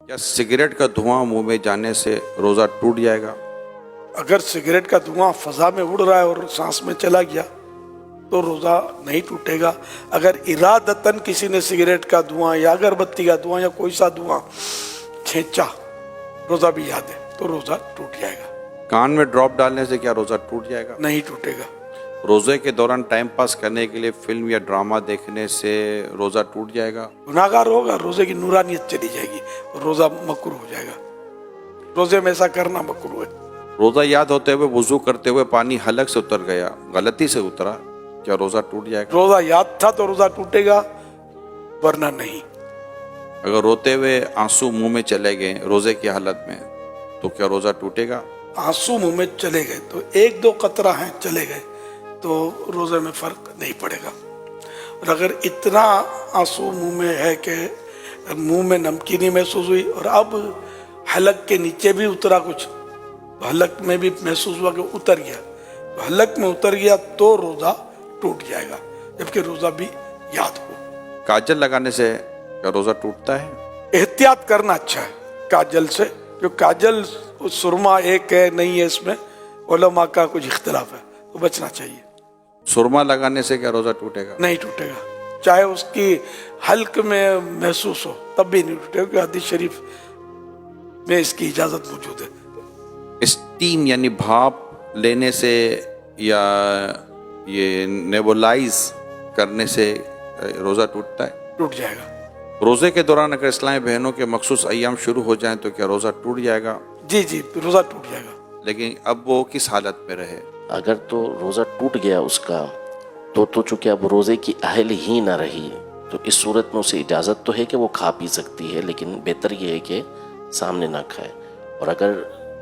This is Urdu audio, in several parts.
کیا سگریٹ کا دھواں منہ میں جانے سے روزہ ٹوٹ جائے گا؟ اگر سگریٹ کا دھواں فضا میں اڑ رہا ہے اور سانس میں چلا گیا تو روزہ نہیں ٹوٹے گا۔ اگر ارادتاً کسی نے سگریٹ کا دھواں یا اگربتی کا دھواں یا کوئی سا دھواں کھینچا، روزہ بھی یاد ہے، تو روزہ ٹوٹ جائے گا۔ کان میں ڈراپ ڈالنے سے کیا روزہ ٹوٹ جائے گا؟ نہیں ٹوٹے گا۔ روزے کے دوران ٹائم پاس کرنے کے لیے فلم یا ڈرامہ دیکھنے سے روزہ ٹوٹ جائے گا؟ گناہ گار ہوگا، روزے کی نورانیت چلی جائے گی اور روزہ مکروہ ہو جائے گا۔ روزے میں ایسا کرنا مکروہ ہے۔ روزہ یاد ہوتے ہوئے وضو کرتے ہوئے پانی حلق سے اتر گیا، غلطی سے اترا، کیا روزہ ٹوٹ جائے گا؟ روزہ یاد تھا تو روزہ ٹوٹے گا، ورنہ نہیں۔ اگر روتے ہوئے آنسو منہ میں چلے گئے روزے کی حالت میں تو کیا روزہ ٹوٹے گا؟ آنسو منہ میں چلے گئے تو ایک دو قطرہ ہیں چلے گئے تو روزے میں فرق نہیں پڑے گا۔ اور اگر اتنا آنسو منہ میں ہے کہ منہ میں نمکینی محسوس ہوئی اور اب حلق کے نیچے بھی اترا کچھ، حلق میں بھی محسوس ہوا کہ اتر گیا، تو حلق میں اتر گیا تو روزہ ٹوٹ جائے گا، جبکہ روزہ بھی یاد ہو۔ کاجل لگانے سے کیا روزہ ٹوٹتا ہے؟ احتیاط کرنا اچھا ہے کاجل سے، جو کاجل سرما ایک ہے نہیں ہے، اس میں علماء کا کچھ اختلاف ہے، تو بچنا چاہیے۔ سرما لگانے سے کیا روزہ ٹوٹے گا؟ نہیں ٹوٹے گا، چاہے اس کی حلق میں محسوس ہو تب بھی نہیں ٹوٹے گا، کیونکہ حدیث شریف میں اس کی اجازت موجود ہے۔ اسٹیم یعنی بھاپ لینے سے یا یہ نیبولائز کرنے سے روزہ ٹوٹتا ہے؟ ٹوٹ جائے گا۔ روزے کے دوران اگر اسلامی بہنوں کے مخصوص ایام شروع ہو جائیں تو کیا روزہ ٹوٹ جائے گا؟ جی روزہ ٹوٹ جائے گا۔ لیکن اب وہ کس حالت میں رہے؟ اگر تو روزہ ٹوٹ گیا اس کا تو چونکہ اب روزے کی اہل ہی نہ رہی، تو اس صورت میں اسے اجازت تو ہے کہ وہ کھا پی سکتی ہے، لیکن بہتر یہ ہے کہ سامنے نہ کھائے۔ اور اگر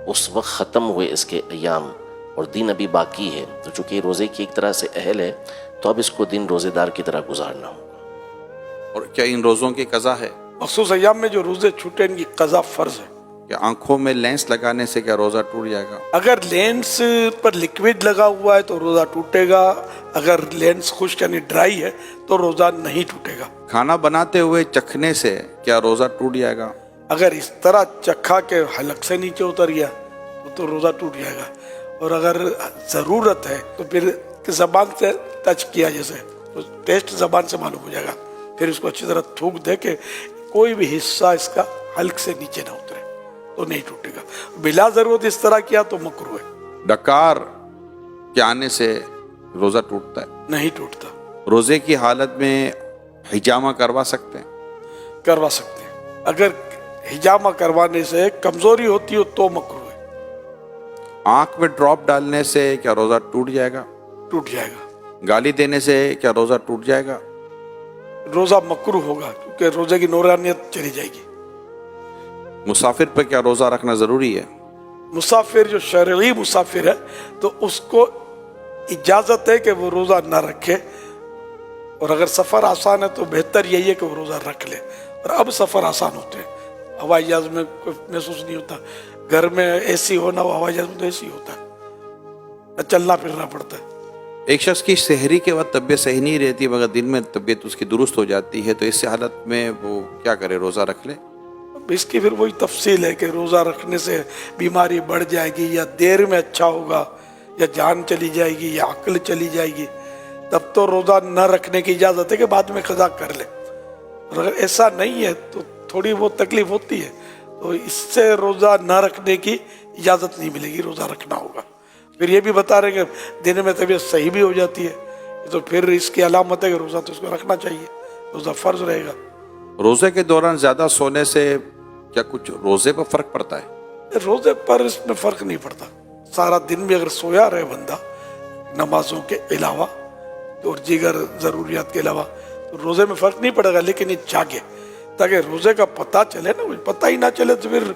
اس وقت ختم ہوئے اس کے ایام اور دن ابھی باقی ہے تو چونکہ روزے کی ایک طرح سے اہل ہے، تو اب اس کو دن روزے دار کی طرح گزارنا ہوگا۔ اور کیا ان روزوں کی قضا ہے؟ مخصوص ایام میں جو روزے چھوٹے ان کی قضا فرض ہے۔ کہ آنکھوں میں لینس لگانے سے کیا روزہ ٹوٹ جائے گا؟ اگر لینس پر لکوڈ لگا ہوا ہے تو روزہ ٹوٹے گا، اگر لینس خشک یعنی ڈرائی ہے تو روزہ نہیں ٹوٹے گا۔ کھانا بناتے ہوئے چکھنے سے کیا روزہ ٹوٹ جائے گا؟ اگر اس طرح چکھا کے حلق سے نیچے اتر گیا تو روزہ ٹوٹ جائے گا، اور اگر ضرورت ہے تو پھر زبان سے ٹچ کیا جیسے تو ٹیسٹ زبان سے معلوم ہو جائے گا، پھر اس کو اچھی طرح تھوک دے کہ کوئی بھی حصہ اس کا حلق سے نیچے نہ اترے تو نہیں ٹوٹے گا۔ بلا ضرورت اس طرح کیا تو مکروہ ہے۔ ڈکار کے آنے سے روزہ ٹوٹتا ہے؟ نہیں ٹوٹتا۔ روزے کی حالت میں حجامہ کروا سکتے ہیں؟ کروا سکتے ہیں، اگر حجامہ کروانے سے کمزوری ہوتی ہو تو مکروہ ہے۔ آنکھ میں ڈراپ ڈالنے سے کیا روزہ ٹوٹ جائے گا؟ ٹوٹ جائے گا۔ گالی دینے سے کیا روزہ ٹوٹ جائے گا؟ روزہ مکروہ ہوگا کیونکہ روزے کی نورانیت چلی جائے گی۔ مسافر پر کیا روزہ رکھنا ضروری ہے؟ مسافر جو شرعی مسافر ہے تو اس کو اجازت ہے کہ وہ روزہ نہ رکھے، اور اگر سفر آسان ہے تو بہتر یہی ہے کہ وہ روزہ رکھ لے۔ اور اب سفر آسان ہوتے ہیں، ہوائی جہاز میں کوئی محسوس نہیں ہوتا، گھر میں اے سی ہونا ہو، ہوائی جہاز میں تو اے سی ہوتا ہے، چلنا پھرنا پڑتا ہے۔ ایک شخص کی سحری کے وقت طبیعت صحیح نہیں رہتی مگر دن میں طبیعت اس کی درست ہو جاتی ہے، تو اس حالت میں وہ کیا کرے؟ روزہ رکھ لے؟ اس کی پھر وہی تفصیل ہے کہ روزہ رکھنے سے بیماری بڑھ جائے گی یا دیر میں اچھا ہوگا یا جان چلی جائے گی یا عقل چلی جائے گی، تب تو روزہ نہ رکھنے کی اجازت ہے کہ بعد میں قضا کر لے۔ اور اگر ایسا نہیں ہے تو تھوڑی بہت تکلیف ہوتی ہے تو اس سے روزہ نہ رکھنے کی اجازت نہیں ملے گی، روزہ رکھنا ہوگا۔ پھر یہ بھی بتا رہے کہ دن میں طبیعت صحیح بھی ہو جاتی ہے، تو پھر اس کی علامت ہے کہ روزہ تو اس کو رکھنا چاہیے، روزہ فرض رہے گا۔ روزے کے دوران زیادہ سونے سے کیا کچھ روزے پر فرق پڑتا ہے؟ روزے پر اس میں فرق نہیں پڑتا، سارا دن بھی اگر سویا رہے بندہ نمازوں کے علاوہ اور دیگر ضروریات کے علاوہ تو روزے میں فرق نہیں پڑے گا، لیکن یہ جاگے تاکہ روزے کا پتہ چلے نا، پتہ ہی نہ چلے تو پھر